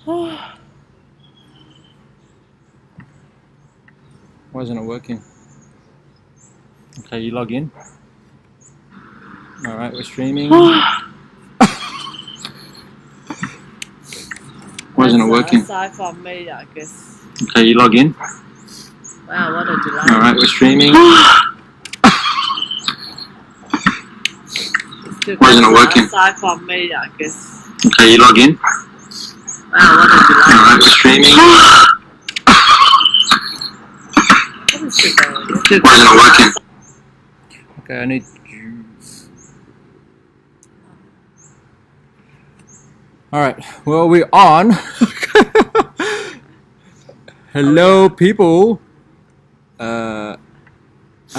Why isn't it working? Okay, you log in. Alright, we're streaming. Why isn't it working? Aside from me, I guess. Okay, you log in. Wow, what a delay. Alright, we're streaming. Why isn't it working? Aside from me, I guess. Okay, you log in. Wow, what a delay. Alright, we're streaming. What is it going? Why isn't it working? Okay, I need juice. Alright, well, we're on. Hello, people. I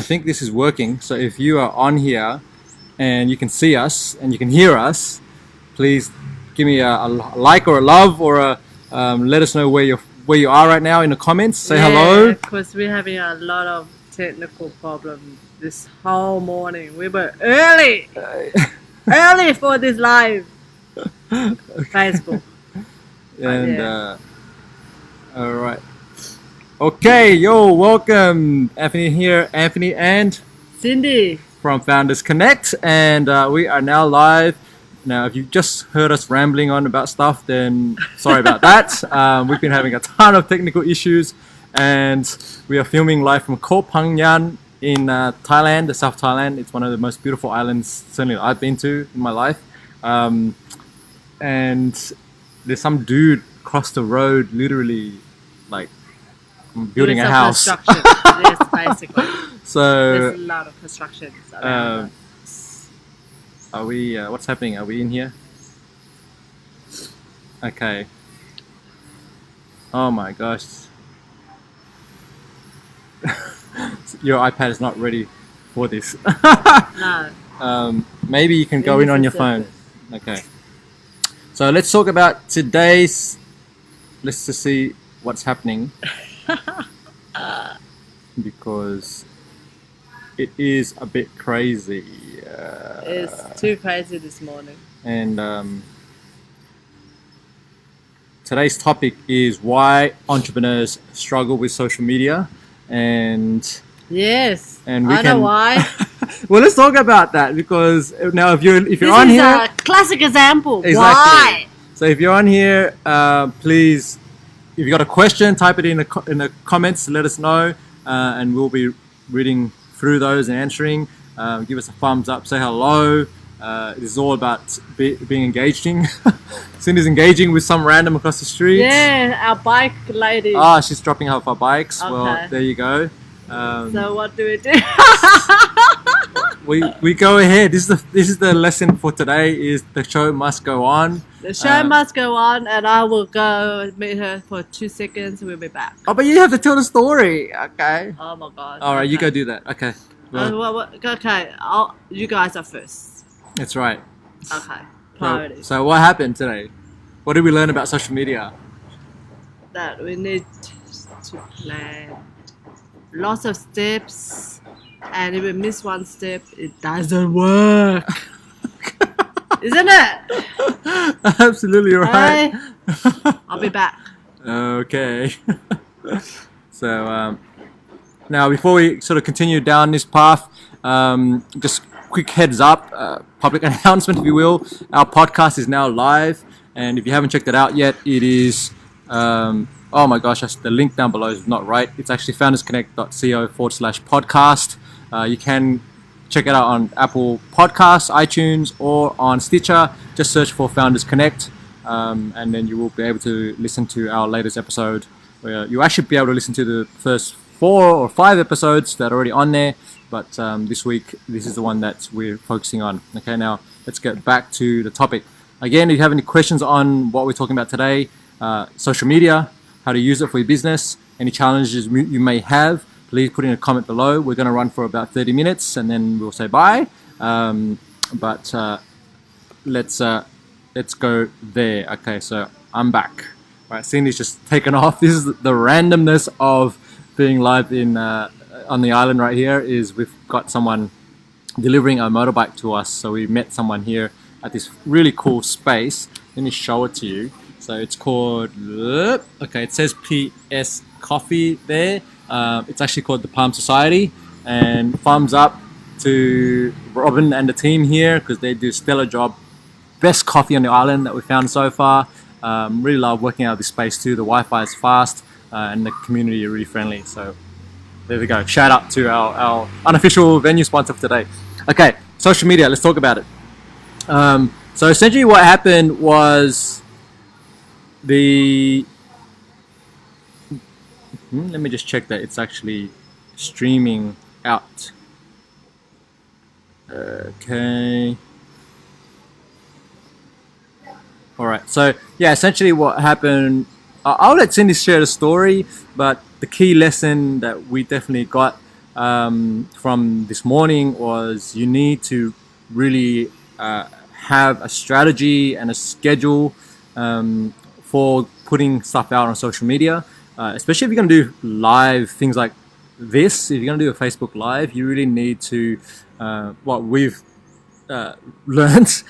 think this is working. So if you are on here and you can see us and you can hear us, please give me a like or a love or let us know where you are right now in the comments. Say hello. Because we're having a lot of technical problems this whole morning. We were early for this live Facebook. And all right. Okay, yo, welcome. Anthony here, Anthony and Cindy from Founders Connect, and we are now live. Now, if you just heard us rambling on about stuff, then sorry about that. We've been having a ton of technical issues, and we are filming live from Koh Phangan in Thailand, South Thailand. It's one of the most beautiful islands, certainly I've been to in my life. And there's some dude across the road, literally, like, building a house. Construction. Yes, basically. So there's a lot of constructions around. Are we? What's happening? Are we in here? Okay. Oh my gosh. Your iPad is not ready for this. No. Maybe you can go in on your phone. Okay. So let's talk about today's. Let's just see what's happening. Because it is a bit crazy. It's too crazy this morning. And today's topic is why entrepreneurs struggle with social media. And yes, and we I know why. Well, let's talk about that, because now if you're this on here, is a classic example. Exactly. Why? So if you're on here, please, if you got a question, type it in the comments. Let us know, and we'll be reading through those and answering. Give us a thumbs up. Say hello. This is all about being engaging. Cindy's engaging with some random across the street. Yeah, our bike lady. Ah, she's dropping off our bikes. Okay. Well, there you go. So what do we do? we go ahead. This is the lesson for today. Is the show must go on. The show must go on, and I will go meet her for 2 seconds. We'll be back. Oh, but you have to tell the story. Okay. Oh my god. All right, you go do that. Okay. Well, Okay, you guys are first. that's right. Okay, priorities. So what happened today? What did we learn about social media? That we need to plan lots of steps, and if we miss one step, it doesn't work. Isn't it? Absolutely right. I'll be back. Okay. So now, before we sort of continue down this path, just quick heads up, public announcement, if you will. Our podcast is now live, and if you haven't checked it out yet, it is. Oh my gosh, the link down below is not right. It's actually foundersconnect.co/podcast. You can check it out on Apple Podcasts, iTunes, or on Stitcher. Just search for Founders Connect, and then you will be able to listen to our latest episode, where you actually be able to listen to the first 4 or 5 episodes that are already on there. But this week, this is the one that we're focusing on. Okay, now let's get back to the topic. Again, if you have any questions on what we're talking about today, social media, how to use it for your business, any challenges you may have, please put in a comment below. We're going to run for about 30 minutes and then we'll say bye. But let's go there. Okay, so I'm back. All right, Cindy's just taken off. This is the randomness of being live in on the island right here. Is we've got someone delivering a motorbike to us. So we met someone here at this really cool space. Let me show it to you. So it's called, okay, it says PS Coffee there. It's actually called the Palm Society. And thumbs up to Robin and the team here because they do a stellar job. Best coffee on the island that we found so far. Really love working out of this space too. The Wi-Fi is fast and the community are really friendly. So there we go. Shout out to our unofficial venue sponsor for today. Okay, social media. Let's talk about it. So essentially what happened was let me just check that it's actually streaming out. Okay. All right. So yeah, essentially what happened. I'll let Cindy share the story, but the key lesson that we definitely got from this morning was you need to really have a strategy and a schedule for putting stuff out on social media, especially if you're going to do live things like this. If you're going to do a Facebook Live, you really need to, what we've learned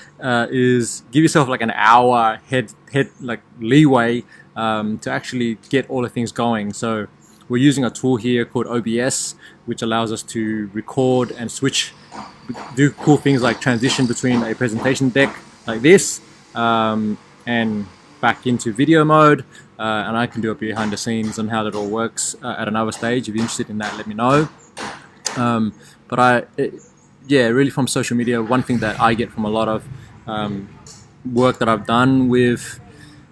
is give yourself like an hour head like leeway to actually get all the things going. So we're using a tool here called OBS, which allows us to record and do cool things like transition between a presentation deck like this and back into video mode. And I can do it behind the scenes on how that all works at another stage. If you're interested in that, let me know. Really from social media, one thing that I get from a lot of work that I've done with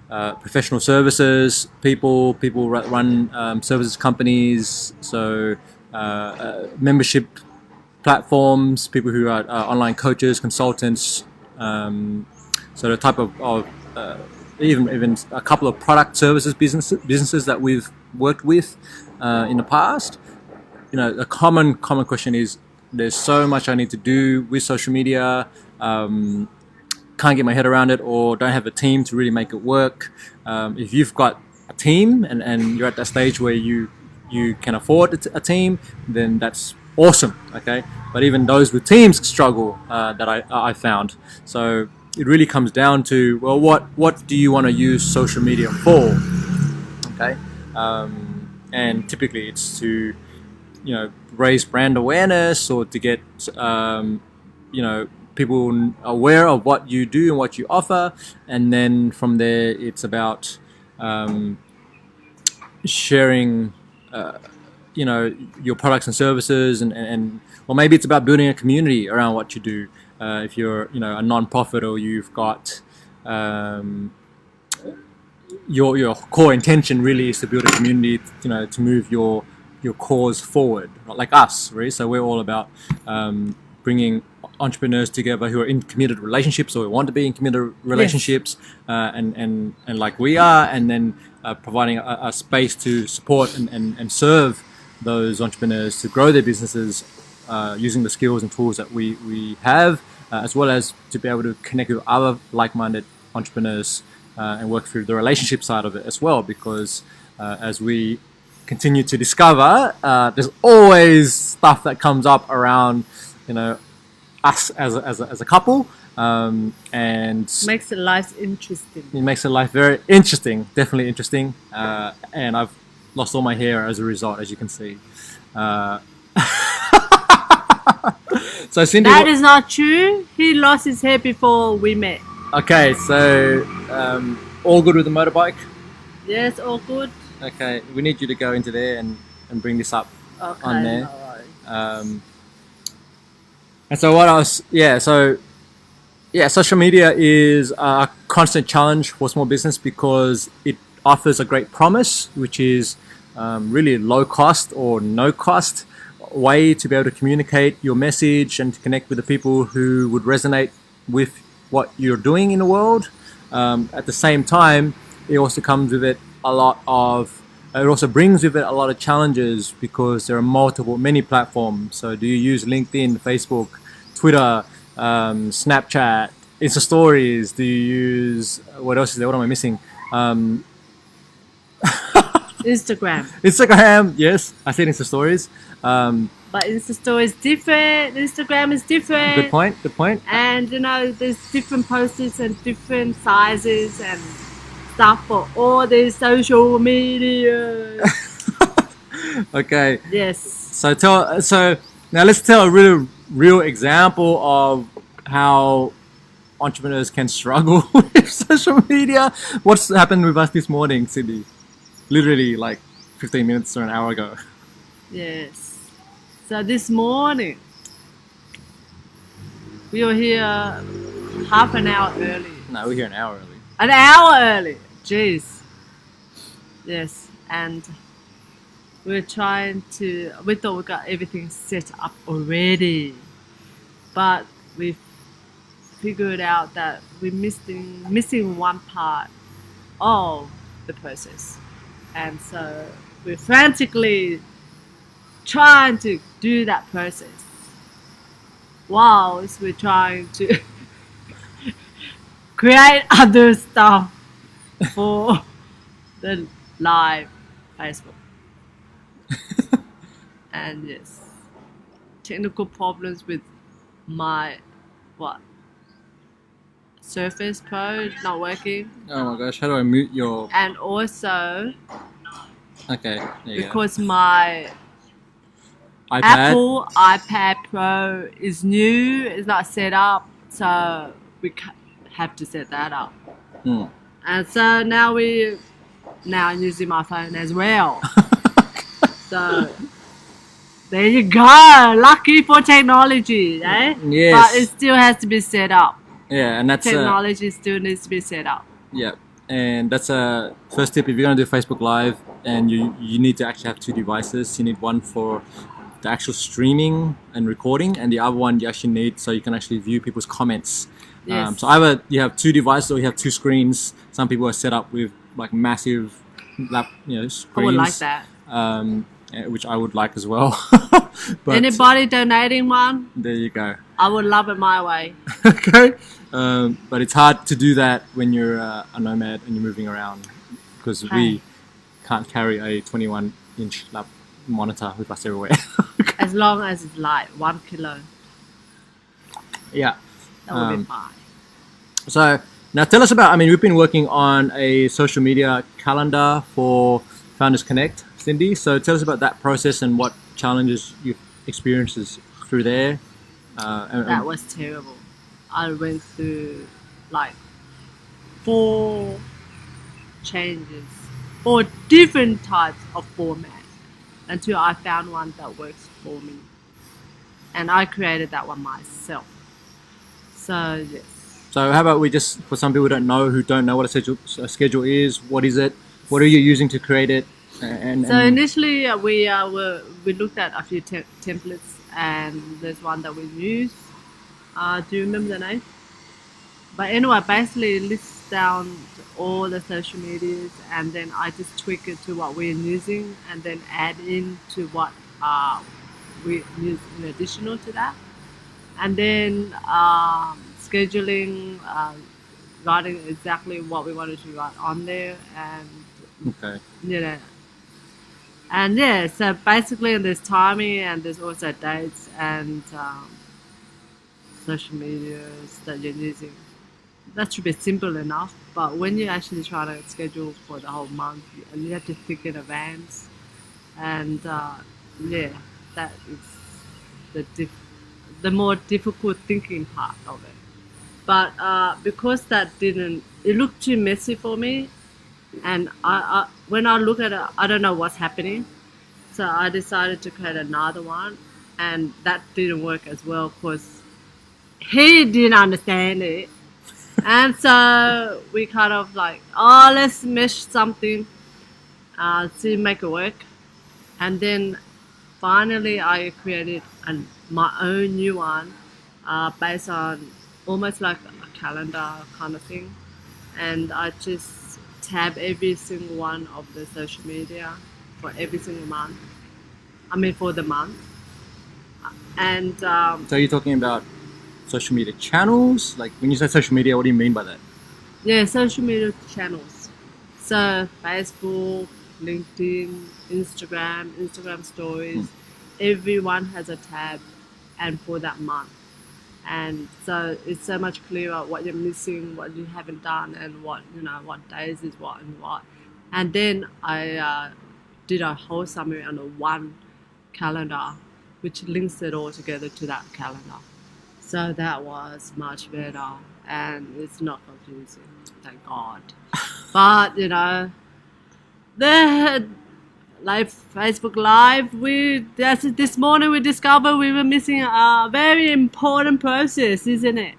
professional services people run services companies, so membership platforms, people who are online coaches, consultants, so the type of even a couple of product services businesses that we've worked with in the past. You know, a common question is, there's so much I need to do with social media, can't get my head around it, or don't have a team to really make it work. If you've got a team and you're at that stage where you can afford a team, then that's awesome, okay? But even those with teams struggle, that I found. So it really comes down to, well, what do you want to use social media for, okay? And typically it's to, raise brand awareness, or to get, people aware of what you do and what you offer. And then from there, it's about sharing, your products and services, and or maybe it's about building a community around what you do. If you're, a non-profit, or you've got your core intention really is to build a community, to move your cause forward, not like us, right? So we're all about bringing entrepreneurs together who are in committed relationships, or who want to be in committed relationships, yes. and like we are, and then providing a space to support and serve those entrepreneurs to grow their businesses using the skills and tools that we have, as well as to be able to connect with other like-minded entrepreneurs and work through the relationship side of it as well, because as we continue to discover, there's always stuff that comes up around, us as a couple, and makes the life interesting. It makes the life very interesting, definitely interesting, and I've lost all my hair as a result, as you can see. So Cindy, that is not true. He lost his hair before we met. Okay, so all good with the motorbike? Yes, all good. Okay, we need you to go into there and bring this up on there. And so what else? Social media is a constant challenge for small business because it offers a great promise, which is really low cost or no cost way to be able to communicate your message and to connect with the people who would resonate with what you're doing in the world. At the same time, it also comes with it it also brings with it a lot of challenges because there are many platforms. So do you use LinkedIn, Facebook, Twitter, Snapchat, Insta Stories? Do you use, what else is there? What am I missing? Instagram, yes. I said Insta Stories. But Insta Story is different. Instagram is different. Good point. And there's different posters and different sizes and stuff for all these social media. Okay. Yes. So now let's tell a real example of how entrepreneurs can struggle with social media. What's happened with us this morning, Cindy? Literally like 15 minutes or an hour ago. Yes. So this morning, we were here half an hour early. No, we're here an hour early. An hour early. Jeez. Yes. And we thought we got everything set up already. But we figured out that we're missing one part of the process. And so we're frantically trying to do that process whilst we're trying to create other stuff for the live Facebook. And yes, technical problems with my Surface Pro not working, Oh my gosh, how do I mute your... and also Okay, there you because my go. iPad? Apple iPad Pro is new, it's not set up, so we have to set that up. Hmm. And so now I'm using my phone as well. So there you go. Lucky for technology, eh? Yes. But it still has to be set up. Yeah, and that's Technology still needs to be set up. yeah, and that's a first tip. If you're gonna do Facebook Live, and you need to actually have two devices. You need one for the actual streaming and recording, and the other one you actually need so you can actually view people's comments. Yes. So either you have two devices or you have two screens. Some people are set up with like massive screens. I would like that. Which I would like as well. But Anybody donating one? there you go. I would love it my way. Okay. But it's hard to do that when you're a nomad and you're moving around because we can't carry a 21-inch lap monitor with us everywhere. As long as it's light, 1 kilo. Yeah. That would be fine. So now tell us about, I mean, we've been working on a social media calendar for Founders Connect, Cindy. So tell us about that process and what challenges you've experienced through there. That was terrible. I went through like 4 changes, 4 different types of format until I found one that works for me. And I created that one myself. So yes. So how about we just, for some people who don't know what a schedule is, what is it? What are you using to create it? So initially we looked at a few templates, and there's one that we use. Do you remember the name? But anyway, basically it lists down all the social medias, and then I just tweak it to what we're using, and then add in to what we use in additional to that, and then scheduling, writing exactly what we wanted to write on there, and okay. And yeah, so basically there's timing, and there's also dates and social medias that you're using. That should be simple enough, but when you're actually trying to schedule for the whole month, and you have to think in advance, and yeah, that is the more difficult thinking part of it. But because it looked too messy for me, and when I look at it, I don't know what's happening. So I decided to create another one, and that didn't work as well because he didn't understand it. And so we kind of like, let's mesh something to make it work. And then finally I created my own new one based on almost like a calendar kind of thing. And I just tab every single one of the social media for every single month. I mean for the month. And So you're talking about social media channels? Like when you say social media, what do you mean by that? yeah, social media channels. So Facebook, LinkedIn, Instagram stories. Everyone has a tab and for that month. and so it's so much clearer what you're missing, what you haven't done, and what what days is what and what. And then I did a whole summary on a one calendar, which links it all together to that calendar. So that was much better, and it's not confusing, thank God. But the Facebook Live, this morning we discovered we were missing a very important process, isn't it?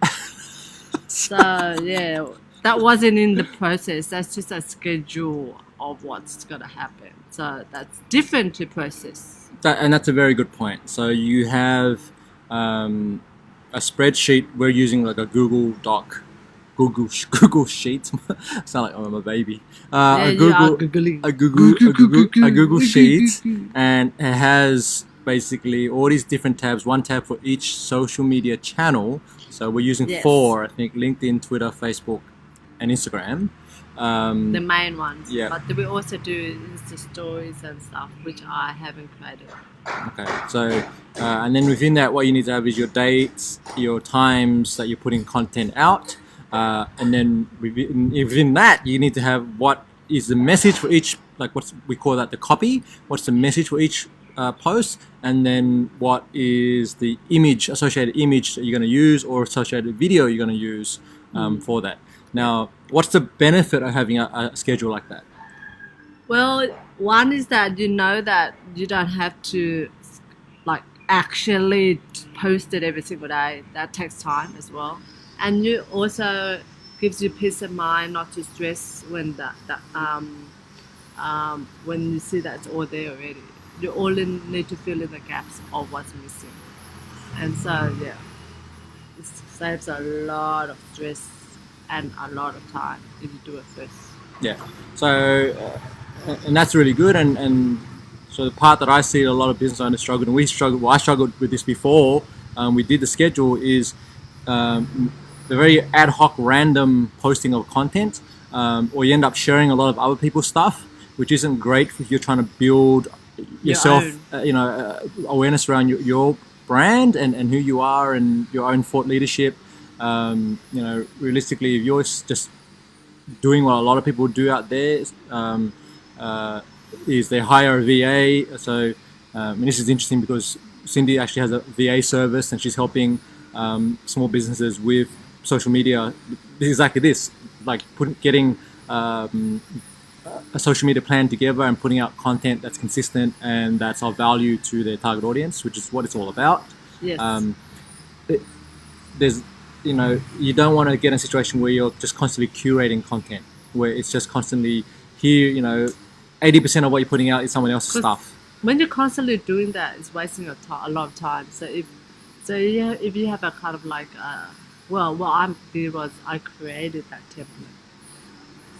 So yeah, that wasn't in the process. That's just a schedule of what's gonna happen. So that's different to process. And that's a very good point. So you have a spreadsheet. We're using like a Google Doc, Google Sheets. Sound like I'm a baby. A Google Sheet, and it has basically all these different tabs. One tab for each social media channel. So we're using Yes. 4, I think: LinkedIn, Twitter, Facebook, and Instagram. The main ones. Yeah. But we also do Insta stories and stuff, which I haven't created. Okay, so and then within that, what you need to have is your dates, your times that you're putting content out, and then within that, you need to have what is the message for each, like we call that the copy. What's the message for each post, and then what is the associated image that you're going to use, or associated video you're going to use for that. Now, what's the benefit of having a schedule like that? Well, one is that that you don't have to like actually post it every single day. That takes time as well, and you also gives you peace of mind, not to stress when when you see that it's all there already. You only need to fill in the gaps of what's missing, and so yeah, it saves a lot of stress and a lot of time if you do it first. Yeah. So, and that's really good. And so the part that I see a lot of business owners struggle, and I struggled with this before. We did the schedule is the very ad hoc, random posting of content, or you end up sharing a lot of other people's stuff, which isn't great if you're trying to build yourself, awareness around your brand and who you are and your own thought leadership. Realistically, if you're just doing what a lot of people do out there, is they hire a VA. So, and this is interesting because Cindy actually has a VA service, and she's helping small businesses with social media. Exactly this, like getting a social media plan together and putting out content that's consistent and that's of value to their target audience, which is what it's all about. Yes. There's you don't want to get in a situation where you're just constantly curating content, where it's just constantly here, 80% of what you're putting out is someone else's stuff. When you're constantly doing that, it's wasting a lot of time. So if you have a kind of like what I did was I created that template.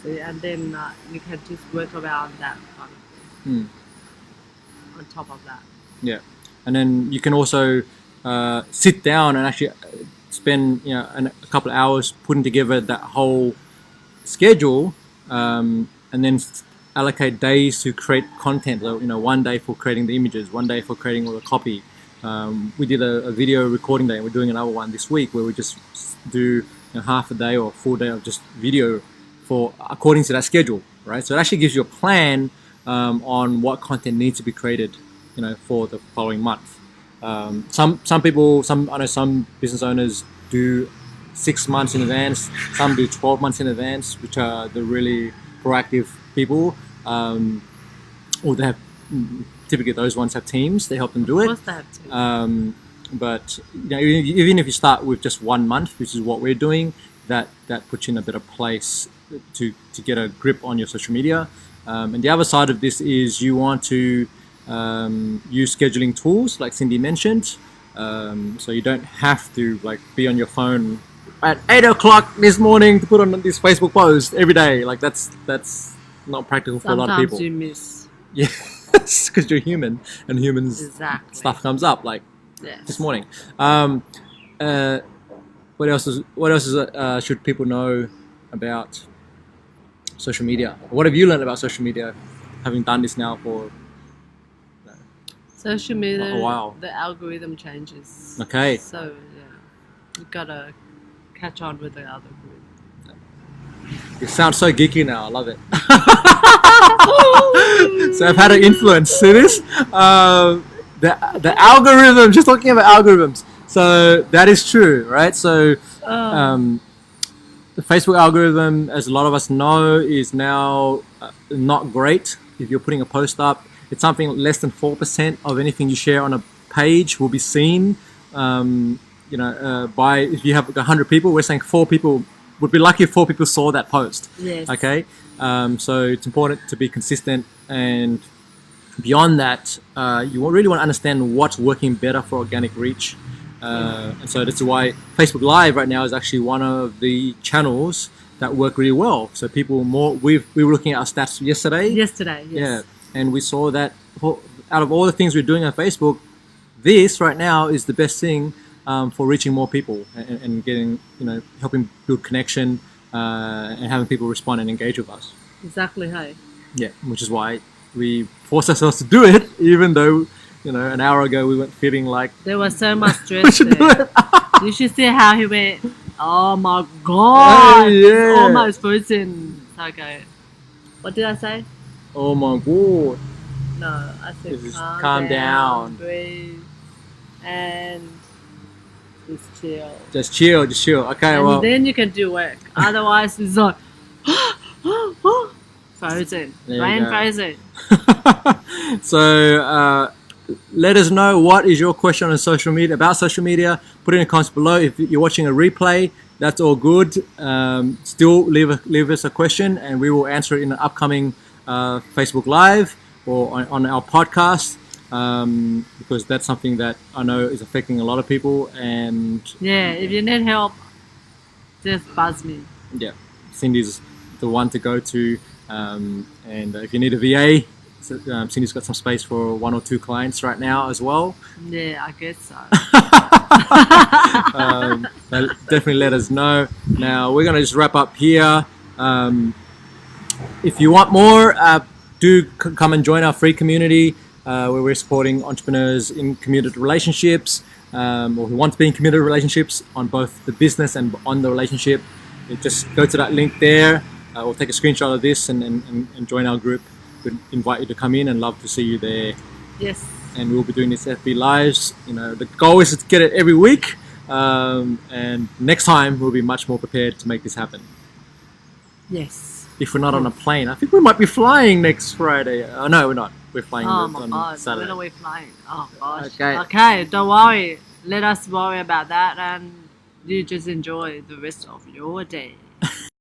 So and then you can just work around that kind of thing on top of that. Yeah, and then you can also sit down and actually spend a couple of hours putting together that whole schedule, and then allocate days to create content. So, 1 day for creating the images, 1 day for creating all the copy. We did a video recording day, and we're doing another one this week where we just do half a day or a full day of just video for according to that schedule, right? So it actually gives you a plan on what content needs to be created, for the following month. Some people, I know some business owners do 6 months in advance. Some do 12 months in advance, which are the really proactive people. Or they have, typically those ones have teams. They help them do it. Of course they have to. But even if you start with just 1 month, which is what we're doing, that puts you in a better place to get a grip on your social media. And the other side of this is you want to use scheduling tools like Cindy mentioned, so you don't have to be on your phone at 8 o'clock this morning to put on this Facebook post every day. That's not practical for a lot of people. Sometimes you miss. Yeah, because you're human, and humans Exactly. stuff comes up Yes. this morning. What else should people know about social media? What have you learned about social media, having done this now for Social media, a while? the algorithm changes. Okay. So, yeah. You gotta catch on with the other group. You sound so geeky now. I love it. So I've had an influence. See this? The algorithm. Just talking about algorithms. So that is true, right? So the Facebook algorithm, as a lot of us know, is now not great. If you're putting a post up, it's something less than 4% of anything you share on a page will be seen. By if you have 100 people, we're saying 4 people would be lucky if 4 people saw that post. Yes. Okay. So it's important to be consistent, and beyond that, you really want to understand what's working better for organic reach. And so that's why Facebook Live right now is actually one of the channels that work really well. So people we were looking at our stats yesterday. Yesterday, yes. Yeah, and we saw that out of all the things we're doing on Facebook, this right now is the best thing for reaching more people and getting, helping build connection and having people respond and engage with us. Exactly, hey. Yeah, which is why we force ourselves to do it, even though, an hour ago we weren't feeling like... There was so much stress there. You should see how he went, oh my god, yeah. it's almost frozen. Okay. What did I say? Oh my god. No, I said Just calm down. Breathe, and just chill. Just chill. Okay, And well... then you can do work. Otherwise, it's like frozen. There you Brain go. frozen. So let us know what is your question on social media, about social media. Put it in the comments below. If you're watching a replay, that's all good. Still leave us a question, and we will answer it in an upcoming Facebook Live or on our podcast, because that's something that I know is affecting a lot of people. And Yeah, if you need help, just buzz me. yeah, Cindy's the one to go to. And if you need a VA, Cindy's got some space for 1 or 2 clients right now as well. Yeah, I guess so. Definitely let us know. Now we're gonna just wrap up here. If you want more, do come and join our free community where we're supporting entrepreneurs in committed relationships, or who want to be in committed relationships on both the business and on the relationship. You just go to that link there. We'll take a screenshot of this and join our group. We'd invite you to come in and love to see you there. Yes. And we'll be doing these FB Lives. The goal is to get it every week. And next time we'll be much more prepared to make this happen. Yes. If we're not on a plane, I think we might be flying next Friday. Oh no, we're not. We're flying Oh my on god, Saturday. when are we flying? Oh gosh. Okay. Okay, don't worry. Let us worry about that, and you just enjoy the rest of your day.